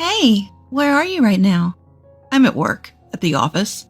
Hey, where are you right now? I'm at work, at the office.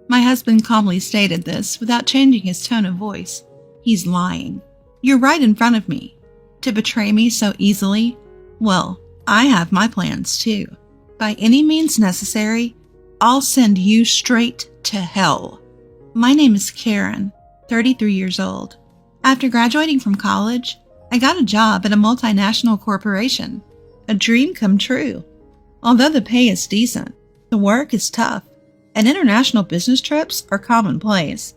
My husband calmly stated this without changing his tone of voice. He's lying. You're right in front of me. To betray me so easily? Well, I have my plans too. By any means necessary, I'll send you straight to hell. My name is Karen, 33 years old. After graduating from college, I got a job at a multinational corporation. A dream come true. Although the pay is decent, the work is tough, and international business trips are commonplace.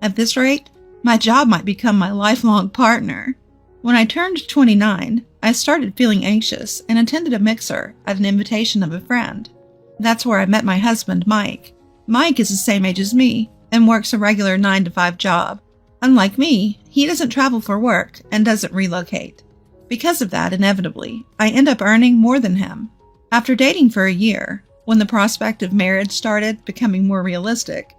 At this rate, my job might become my lifelong partner. When I turned 29, I started feeling anxious and attended a mixer at an invitation of a friend. That's where I met my husband, Mike. Mike is the same age as me and works a regular 9-to-5 job. Unlike me, he doesn't travel for work and doesn't relocate. Because of that, inevitably, I end up earning more than him. After dating for a year, when the prospect of marriage started becoming more realistic,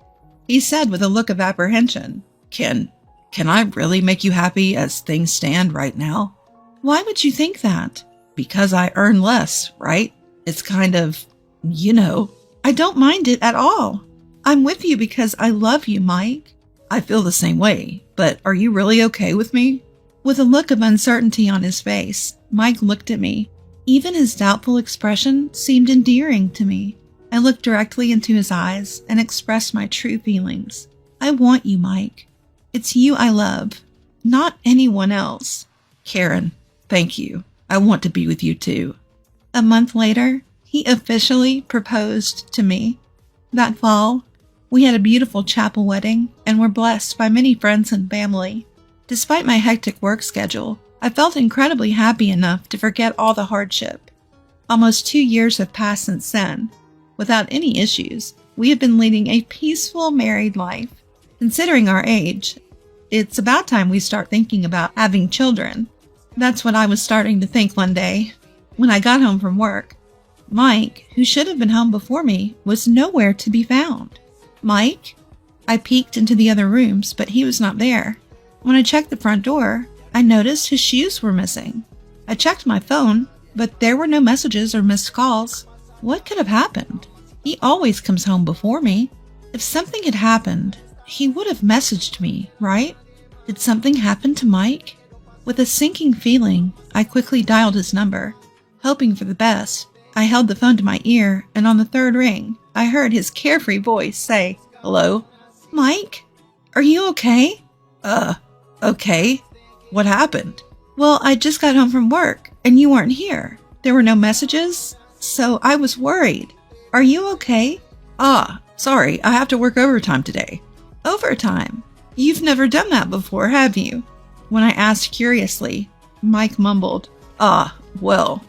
he said with a look of apprehension, Can I really make you happy as things stand right now? Why would you think that? Because I earn less, right? It's kind of, I don't mind it at all. I'm with you because I love you, Mike. I feel the same way, but are you really okay with me? With a look of uncertainty on his face, Mike looked at me. Even his doubtful expression seemed endearing to me. I looked directly into his eyes and expressed my true feelings. I want you, Mike. It's you I love, not anyone else. Karen, thank you. I want to be with you too. A month later, he officially proposed to me. That fall, we had a beautiful chapel wedding and were blessed by many friends and family. Despite my hectic work schedule, I felt incredibly happy enough to forget all the hardship. Almost 2 years have passed since then. Without any issues, we have been leading a peaceful married life. Considering our age, it's about time we start thinking about having children. That's what I was starting to think one day. When I got home from work, Mike, who should have been home before me, was nowhere to be found. Mike? I peeked into the other rooms, but he was not there. When I checked the front door, I noticed his shoes were missing. I checked my phone, but there were no messages or missed calls. What could have happened? He always comes home before me. If something had happened, he would have messaged me, right? Did something happen to Mike? With a sinking feeling, I quickly dialed his number. Hoping for the best, I held the phone to my ear, and on the third ring, I heard his carefree voice say, Hello? Mike? Are you okay? Okay. What happened? Well, I just got home from work, and you weren't here. There were no messages, so I was worried. Are you okay? Sorry, I have to work overtime today. Overtime? You've never done that before, have you? When I asked curiously, Mike mumbled, Well.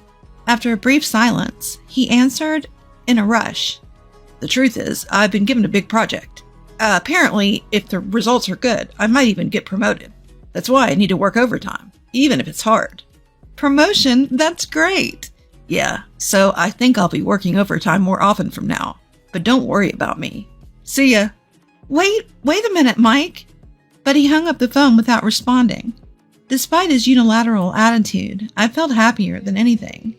After a brief silence, he answered in a rush. The truth is, I've been given a big project. Apparently, if the results are good, I might even get promoted. That's why I need to work overtime, even if it's hard. Promotion? That's great. Yeah, so I think I'll be working overtime more often from now. But don't worry about me. See ya. Wait a minute, Mike. But he hung up the phone without responding. Despite his unilateral attitude, I felt happier than anything.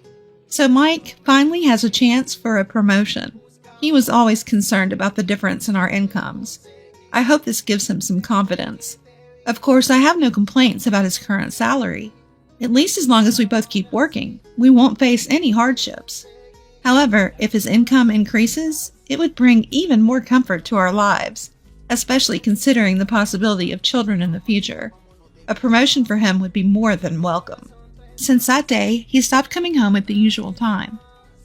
So Mike finally has a chance for a promotion. He was always concerned about the difference in our incomes. I hope this gives him some confidence. Of course, I have no complaints about his current salary. At least as long as we both keep working, we won't face any hardships. However, if his income increases, it would bring even more comfort to our lives, especially considering the possibility of children in the future. A promotion for him would be more than welcome. Since that day, he stopped coming home at the usual time.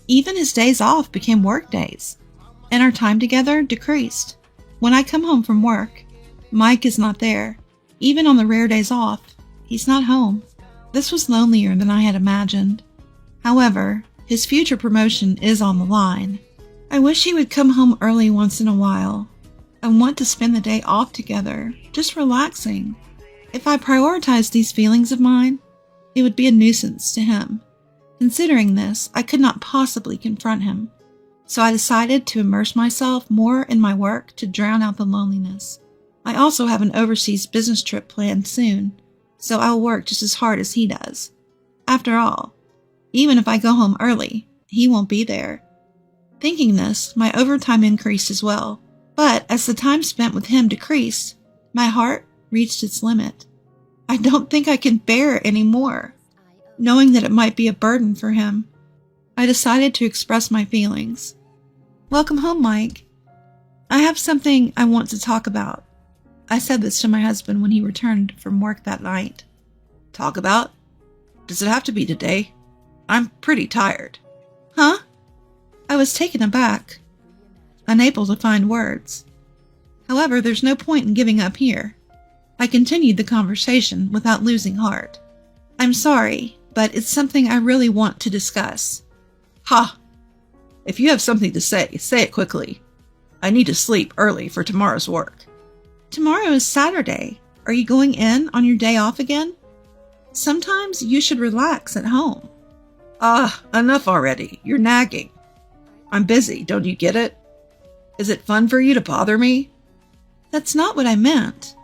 Even his days off became work days, and our time together decreased. When I come home from work, Mike is not there. Even on the rare days off, he's not home. This was lonelier than I had imagined. However, his future promotion is on the line. I wish he would come home early once in a while. I want to spend the day off together, just relaxing. If I prioritized these feelings of mine, it would be a nuisance to him. Considering this, I could not possibly confront him. So I decided to immerse myself more in my work to drown out the loneliness. I also have an overseas business trip planned soon, so I'll work just as hard as he does. After all, even if I go home early, he won't be there. Thinking this, my overtime increased as well. But as the time spent with him decreased, my heart reached its limit. I don't think I can bear it anymore, knowing that it might be a burden for him. I decided to express my feelings. "Welcome home, Mike. I have something I want to talk about." I said this to my husband when he returned from work that night. Talk about? Does it have to be today? I'm pretty tired. Huh? I was taken aback, unable to find words. However, there's no point in giving up here. I continued the conversation without losing heart. "I'm sorry, but it's something I really want to discuss." Ha! If you have something to say it quickly. I need to sleep early for tomorrow's work. Tomorrow is Saturday. Are you going in on your day off again? Sometimes you should relax at home. Enough already. You're nagging. I'm busy, don't you get it? Is it fun for you to bother me? That's not what I meant.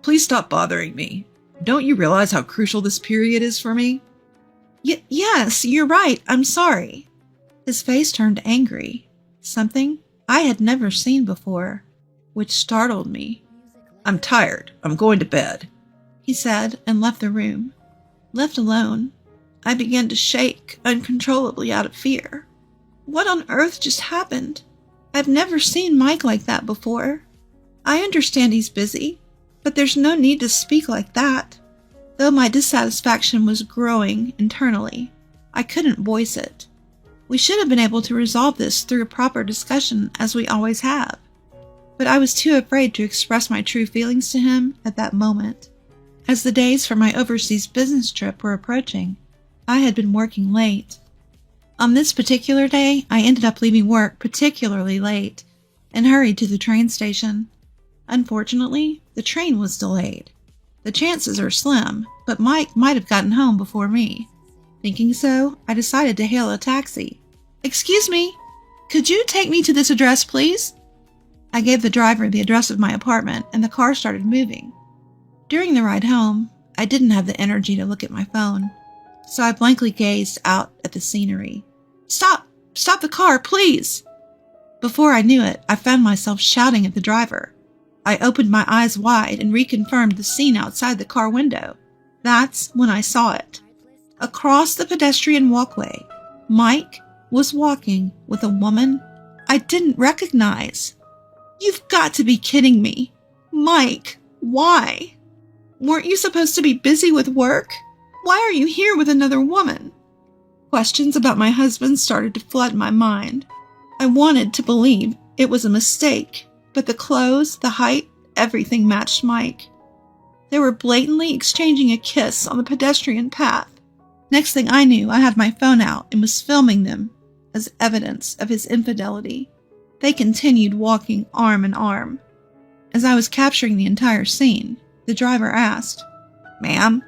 Please stop bothering me. Don't you realize how crucial this period is for me? Yes, you're right. I'm sorry. His face turned angry, something I had never seen before, which startled me. I'm tired. I'm going to bed, he said, and left the room. Left alone, I began to shake uncontrollably out of fear. What on earth just happened? I've never seen Mike like that before. I understand he's busy, but there's no need to speak like that. Though my dissatisfaction was growing internally, I couldn't voice it. We should have been able to resolve this through a proper discussion, as we always have. But I was too afraid to express my true feelings to him at that moment. As the days for my overseas business trip were approaching, I had been working late. On this particular day, I ended up leaving work particularly late and hurried to the train station. Unfortunately, the train was delayed. The chances are slim, but Mike might have gotten home before me. Thinking so, I decided to hail a taxi. "Excuse me, could you take me to this address, please?" I gave the driver the address of my apartment, and the car started moving. During the ride home, I didn't have the energy to look at my phone, so I blankly gazed out at the scenery. Stop! Stop the car, please!" Before I knew it, I found myself shouting at the driver. I opened my eyes wide and reconfirmed the scene outside the car window. That's when I saw it. Across the pedestrian walkway, Mike was walking with a woman I didn't recognize. You've got to be kidding me. Mike, why? Weren't you supposed to be busy with work? Why are you here with another woman? Questions about my husband started to flood my mind. I wanted to believe it was a mistake, but the clothes, the height, everything matched Mike. They were blatantly exchanging a kiss on the pedestrian path. Next thing I knew, I had my phone out and was filming them as evidence of his infidelity. They continued walking arm in arm. As I was capturing the entire scene, the driver asked, "Ma'am?"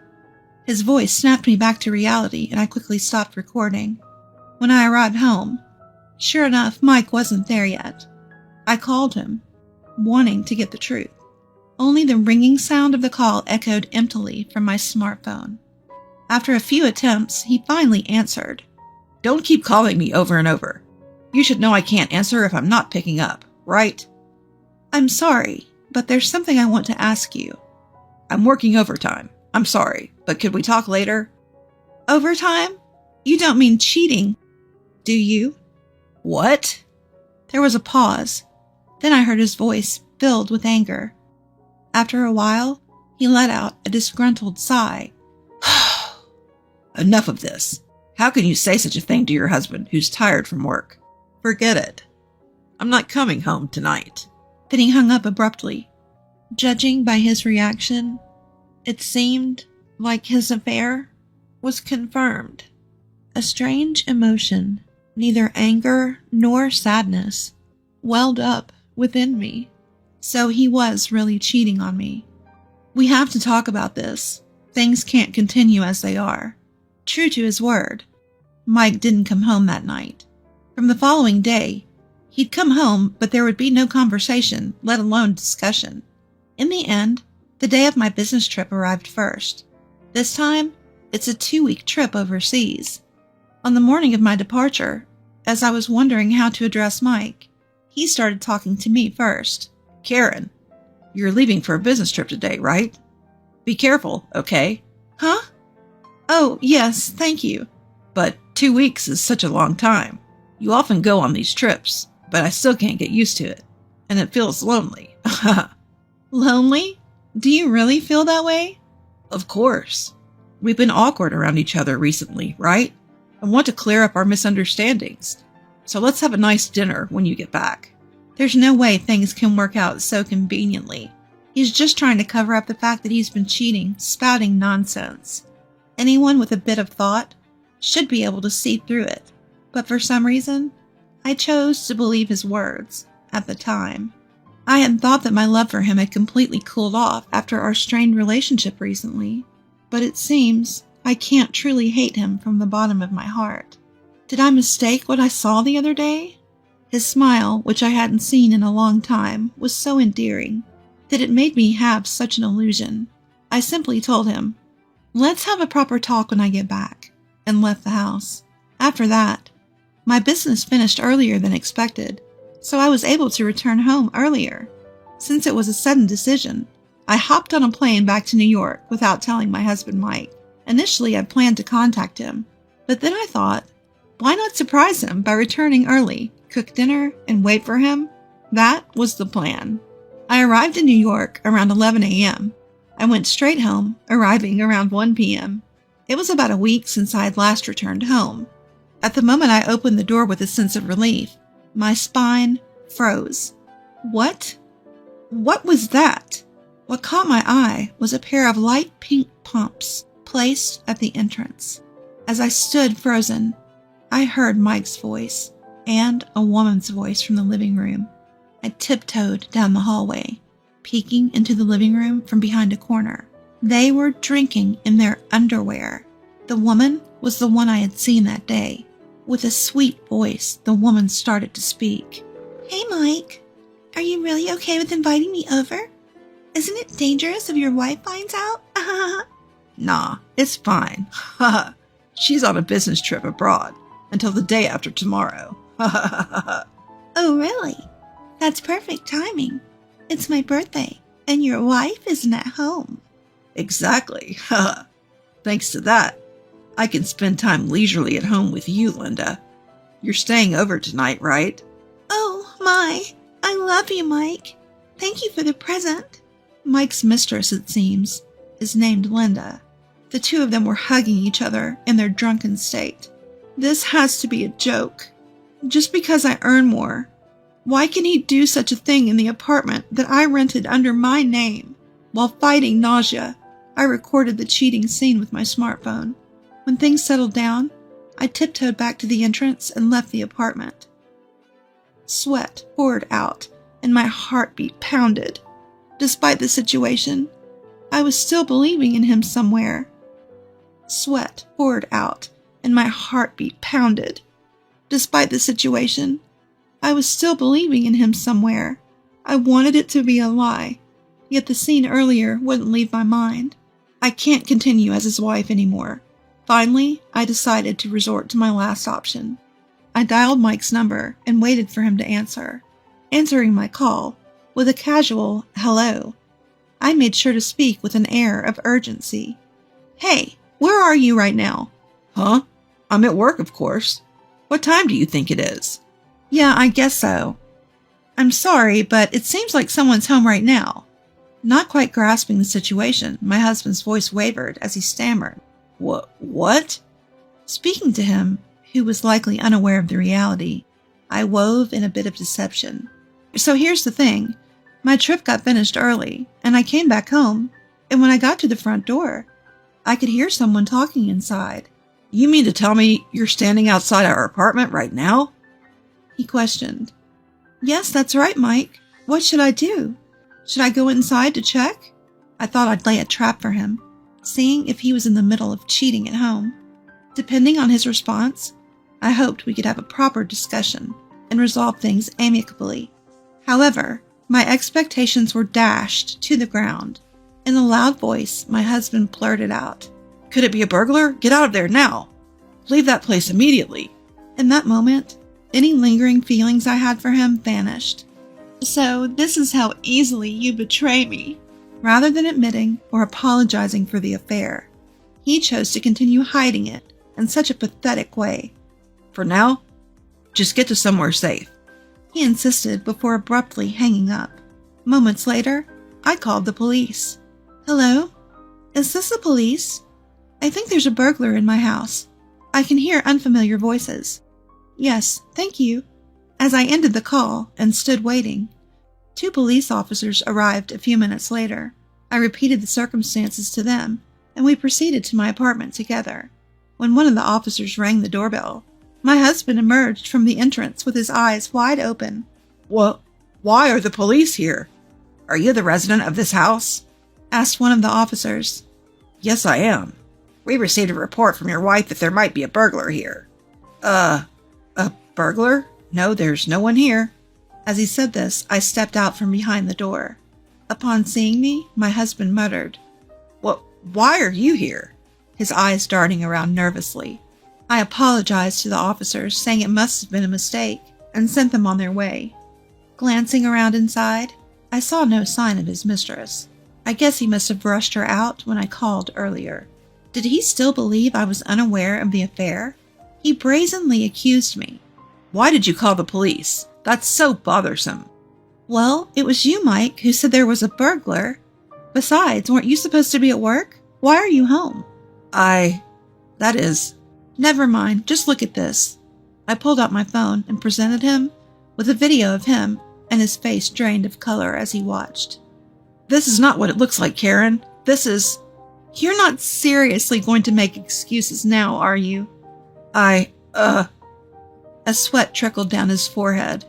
His voice snapped me back to reality, and I quickly stopped recording. When I arrived home, sure enough, Mike wasn't there yet. I called him, wanting to get the truth. Only the ringing sound of the call echoed emptily from my smartphone. After a few attempts, he finally answered. "Don't keep calling me over and over. You should know I can't answer if I'm not picking up, right?" "I'm sorry, but there's something I want to ask you." "I'm working overtime. I'm sorry, but could we talk later?" "Overtime? You don't mean cheating, do you?" "What?" There was a pause. Then I heard his voice filled with anger. After a while, he let out a disgruntled sigh. "Enough of this. How can you say such a thing to your husband who's tired from work? Forget it. I'm not coming home tonight." Then he hung up abruptly. Judging by his reaction, it seemed like his affair was confirmed. A strange emotion, neither anger nor sadness, welled up within me. So he was really cheating on me. We have to talk about this. Things can't continue as they are. True to his word, Mike didn't come home that night. From the following day, he'd come home, but there would be no conversation, let alone discussion. In the end, the day of my business trip arrived first. This time, it's a 2-week trip overseas. On the morning of my departure, as I was wondering how to address Mike, he started talking to me first. Karen, you're leaving for a business trip today, right? Be careful, okay? Huh? Oh, yes, thank you. But 2 weeks is such a long time. You often go on these trips, but I still can't get used to it. And it feels lonely. Lonely? Do you really feel that way? Of course. We've been awkward around each other recently, right? I want to clear up our misunderstandings. So let's have a nice dinner when you get back. There's no way things can work out so conveniently. He's just trying to cover up the fact that he's been cheating, spouting nonsense. Anyone with a bit of thought should be able to see through it. But for some reason, I chose to believe his words at the time. I had thought that my love for him had completely cooled off after our strained relationship recently, but it seems I can't truly hate him from the bottom of my heart. Did I mistake what I saw the other day? His smile, which I hadn't seen in a long time, was so endearing that it made me have such an illusion. I simply told him, "Let's have a proper talk when I get back," and left the house. After that, my business finished earlier than expected, so I was able to return home earlier. Since it was a sudden decision, I hopped on a plane back to New York without telling my husband Mike. Initially, I planned to contact him, but then I thought, why not surprise him by returning early, cook dinner, and wait for him? That was the plan. I arrived in New York around 11 a.m. I went straight home, arriving around 1 p.m. It was about a week since I had last returned home. At the moment I opened the door with a sense of relief, my spine froze. What? What was that? What caught my eye was a pair of light pink pumps placed at the entrance. As I stood frozen, I heard Mike's voice and a woman's voice from the living room. I tiptoed down the hallway, peeking into the living room from behind a corner. They were drinking in their underwear. The woman was the one I had seen that day. With a sweet voice, the woman started to speak. "Hey, Mike. Are you really okay with inviting me over? Isn't it dangerous if your wife finds out?" Nah, it's fine. She's on a business trip abroad until the day after tomorrow. Oh, really? That's perfect timing. It's my birthday, and your wife isn't at home. Exactly. Thanks to that, I can spend time leisurely at home with you, Linda. You're staying over tonight, right? Oh, my. I love you, Mike. Thank you for the present. Mike's mistress, it seems, is named Linda. The two of them were hugging each other in their drunken state. This has to be a joke. Just because I earn more, why can he do such a thing in the apartment that I rented under my name? While fighting nausea, I recorded the cheating scene with my smartphone. When things settled down, I tiptoed back to the entrance and left the apartment. Sweat poured out, and my heartbeat pounded. Despite the situation, I was still believing in him somewhere. Sweat poured out, and my heartbeat pounded. Despite the situation, I was still believing in him somewhere. I wanted it to be a lie, yet the scene earlier wouldn't leave my mind. I can't continue as his wife anymore. Finally, I decided to resort to my last option. I dialed Mike's number and waited for him to answer. Answering my call with a casual hello, I made sure to speak with an air of urgency. "Hey, where are you right now?" Huh? I'm at work, of course. What time do you think it is? "Yeah, I guess so. I'm sorry, but it seems like someone's home right now." Not quite grasping the situation, my husband's voice wavered as he stammered. What? Speaking to him, who was likely unaware of the reality, I wove in a bit of deception. "So here's the thing. My trip got finished early, and I came back home, and when I got to the front door, I could hear someone talking inside." You mean to tell me you're standing outside our apartment right now? He questioned. "Yes, that's right, Mike. What should I do? Should I go inside to check?" I thought I'd lay a trap for him, seeing if he was in the middle of cheating at home. Depending on his response, I hoped we could have a proper discussion and resolve things amicably. However, my expectations were dashed to the ground. In a loud voice, my husband blurted out, Could it be a burglar? Get out of there now. Leave that place immediately. In that moment, any lingering feelings I had for him vanished. So this is how easily you betray me. Rather than admitting or apologizing for the affair, he chose to continue hiding it in such a pathetic way. For now, just get to somewhere safe, he insisted before abruptly hanging up. Moments later, I called the police. Hello? Is this the police? I think there's a burglar in my house. I can hear unfamiliar voices. Yes, thank you. As I ended the call and stood waiting, 2 police officers arrived a few minutes later. I repeated the circumstances to them, and we proceeded to my apartment together. When one of the officers rang the doorbell, my husband emerged from the entrance with his eyes wide open. Well, why are the police here? Are you the resident of this house? Asked one of the officers. Yes, I am. We received a report from your wife that there might be a burglar here. A burglar? No, there's no one here. As he said this, I stepped out from behind the door. Upon seeing me, my husband muttered, Why are you here? His eyes darting around nervously. I apologized to the officers, saying it must have been a mistake, and sent them on their way. Glancing around inside, I saw no sign of his mistress. I guess he must have rushed her out when I called earlier. Did he still believe I was unaware of the affair? He brazenly accused me. Why did you call the police? That's so bothersome. Well, it was you, Mike, who said there was a burglar. Besides, weren't you supposed to be at work? Why are you home? Never mind, just look at this. I pulled out my phone and presented him with a video of him and his face drained of color as he watched. This is not what it looks like, Karen. This is... You're not seriously going to make excuses now, are you? A sweat trickled down his forehead.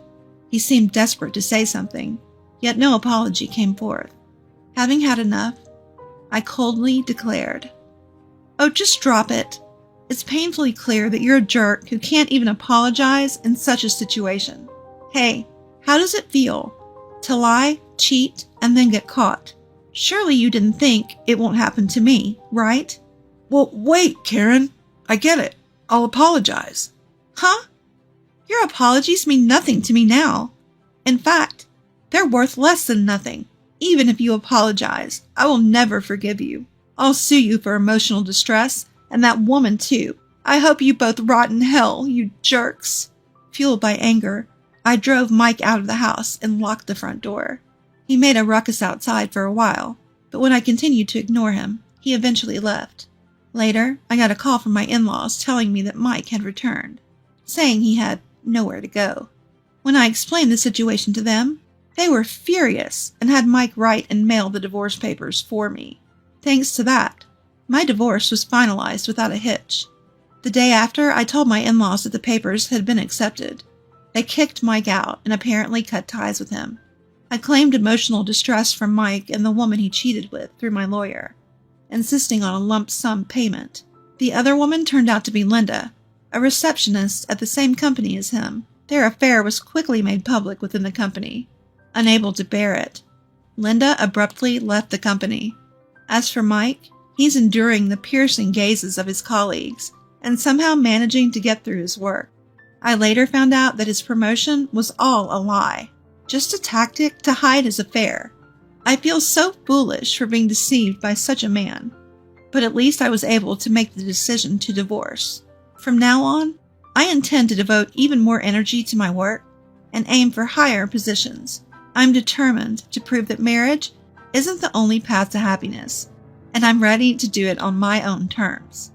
He seemed desperate to say something, yet no apology came forth. Having had enough, I coldly declared, Oh, just drop it. It's painfully clear that you're a jerk who can't even apologize in such a situation. Hey, how does it feel to lie, cheat, and then get caught? Surely you didn't think it won't happen to me, right? Well, wait, Karen. I get it. I'll apologize. Huh? Your apologies mean nothing to me now. In fact, they're worth less than nothing. Even if you apologize, I will never forgive you. I'll sue you for emotional distress, and that woman too. I hope you both rot in hell, you jerks. Fueled by anger, I drove Mike out of the house and locked the front door. He made a ruckus outside for a while, but when I continued to ignore him, he eventually left. Later, I got a call from my in-laws telling me that Mike had returned, saying he had nowhere to go. When I explained the situation to them, they were furious and had Mike write and mail the divorce papers for me. Thanks to that, my divorce was finalized without a hitch. The day after, I told my in-laws that the papers had been accepted. They kicked Mike out and apparently cut ties with him. I claimed emotional distress from Mike and the woman he cheated with through my lawyer, insisting on a lump sum payment. The other woman turned out to be Linda, a receptionist at the same company as him. Their affair was quickly made public within the company. Unable to bear it, Linda abruptly left the company. As for Mike, he's enduring the piercing gazes of his colleagues and somehow managing to get through his work. I later found out that his promotion was all a lie, just a tactic to hide his affair. I feel so foolish for being deceived by such a man, but at least I was able to make the decision to divorce. From now on, I intend to devote even more energy to my work and aim for higher positions. I'm determined to prove that marriage isn't the only path to happiness, and I'm ready to do it on my own terms.